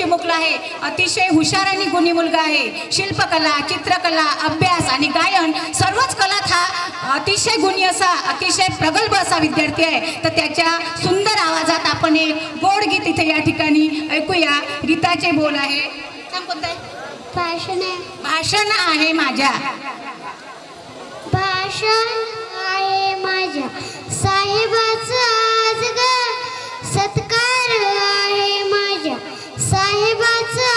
चिमुकला आहे. अतिशय हुशार आणि गुणी मुलगा आहे. शिल्पकला, चित्रकला, अभ्यास आणि गायन सर्वच कलात हा अतिशय गुणी असा, अतिशय प्रगल्भ असा विद्यार्थी आहे. तर त्याच्या सुंदर आवाजात आपण एक गोड गीत इथे या ठिकाणी ऐकूया. गीताचे बोल आहे. भाषण आहे माझ्या, भाषण आहे माझ्या साहेबाचा आज ग, सत्कार आहे माझ्या साहेबाचा